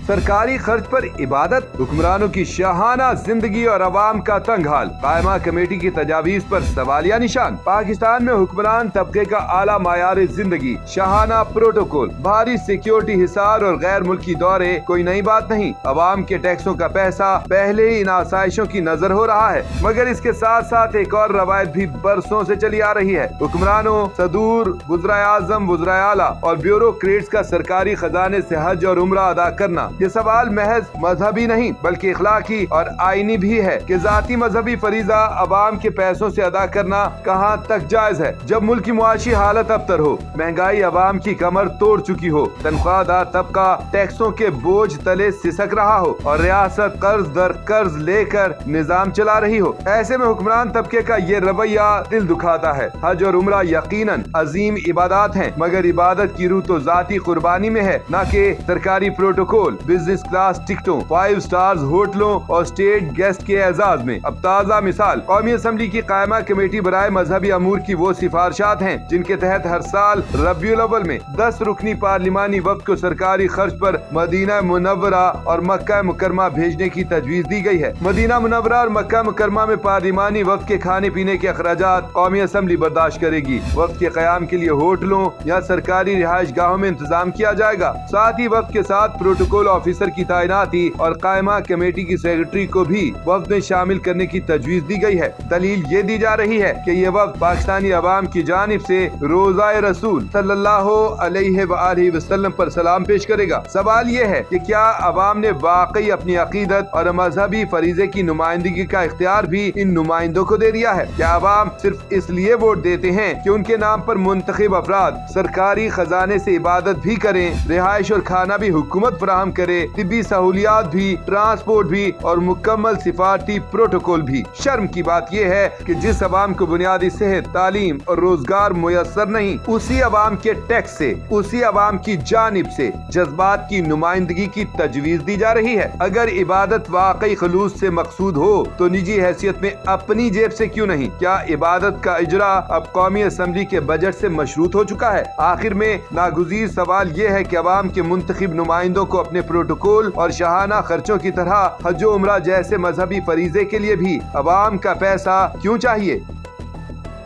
सरकारी खर्च पर इबादत, हुक्मरानों की शाहाना जिंदगी और अवाम का तंग हाल, कायमा कमेटी की तजावीज पर सवालिया निशान। पाकिस्तान में हुक्मरान तबके का आला मायार जिंदगी, शाहाना प्रोटोकॉल, भारी सिक्योरिटी हिसार और गैर मुल्की दौरे कोई नई बात नहीं। अवाम के टैक्सों का पैसा पहले ही इन आसाइशों की नजर हो रहा है, मगर इसके साथ साथ एक और रवायत भी बरसों से चली आ रही है। हुक्मरानों, सदूर, वज़राए आज़म, वज़राए आला और ब्यूरोक्रेट्स का सरकारी खजाने से हज और उम्रा अदा करना, ये सवाल महज मजहबी नहीं बल्कि इखलाकी और आईनी भी है कि जाती मजहबी फरीजा अवाम के पैसों से अदा करना कहाँ तक जायज है, जब मुल्क की मुआशी हालत अबतर हो, महंगाई अवाम की कमर तोड़ चुकी हो, तनख्वाहदार तबका टैक्सों के बोझ तले सिसक रहा हो और रियासत कर्ज दर कर्ज लेकर निजाम चला रही हो। ऐसे में हुक्मरान तबके का ये रवैया दिल दुखाता है। हज और उम्रा यकीनन अजीम इबादत हैं, मगर इबादत की रूह तो जाती कुर्बानी में है, न कि सरकारी प्रोटोकॉल, बिजनेस क्लास टिकटों, 5 स्टार्स होटलों और स्टेट गेस्ट के एजाज में। अब ताज़ा मिसाल कौमी असम्बली की कायमा कमेटी बराए मजहबी अमूर की वो सिफारिशात हैं जिनके तहत हर साल रबीउल अव्वल में 10 रुकनी पार्लिमानी वफ्द को सरकारी खर्च पर मदीना मुनव्वरा और मक्का मुकरमा भेजने की तजवीज दी गई है। मदीना मुनव्वरा और मक्का मुकरमा में पार्लिमानी वफ्द के खाने पीने के अखराजात कौमी असम्बली बर्दाश्त करेगी। वफ्द के क़याम के लिए होटलों या सरकारी रिहाइश गाहों में इंतजाम किया जाएगा। साथ ही वफ्द के साथ प्रोटोकॉल ऑफिसर की तैनाती और कायमा कमेटी की सेक्रेटरी को भी वफ्द में शामिल करने की तजवीज दी गई है। दलील ये दी जा रही है कि ये वफ्द पाकिस्तानी अवाम की जानिब से रोज़ाए रसूल सल्लल्लाहु अलैहि वआलिहि वसल्लम पर सलाम पेश करेगा। सवाल ये है कि क्या अवाम ने वाकई अपनी अकीदत और मजहबी फरीजे की नुमाइंदगी का इख्तियार भी इन नुमाइंदों को दे दिया है? क्या अवाम सिर्फ इसलिए वोट देते हैं कि उनके नाम पर मुंतखब अफराद सरकारी खजाने से इबादत भी करें, रिहाइश और खाना भी हुकूमत फराहम करे, तिब्बी सहूलियात भी, ट्रांसपोर्ट भी और मुकम्मल सिफारती प्रोटोकॉल भी? शर्म की बात यह है कि जिस अवाम को बुनियादी सेहत, तालीम और रोजगार मुयस्सर नहीं, उसी अवाम के टैक्स से, उसी अवाम की जानिब से जज्बात की नुमाइंदगी की तजवीज दी जा रही है। अगर इबादत वाकई खलूस से मकसूद हो तो निजी हैसियत में अपनी जेब से क्यों नहीं? क्या इबादत का इजरा अब कौमी असम्बली के बजट से मशरूत हो चुका है? आखिर में नागुज़ीर सवाल ये है कि अवाम के मुंतखब नुमाइंदों को अपने प्रोटोकॉल और शाहाना खर्चों की तरह हज उम्रा जैसे मजहबी फरीजे के लिए भी अवाम का पैसा क्यों चाहिए?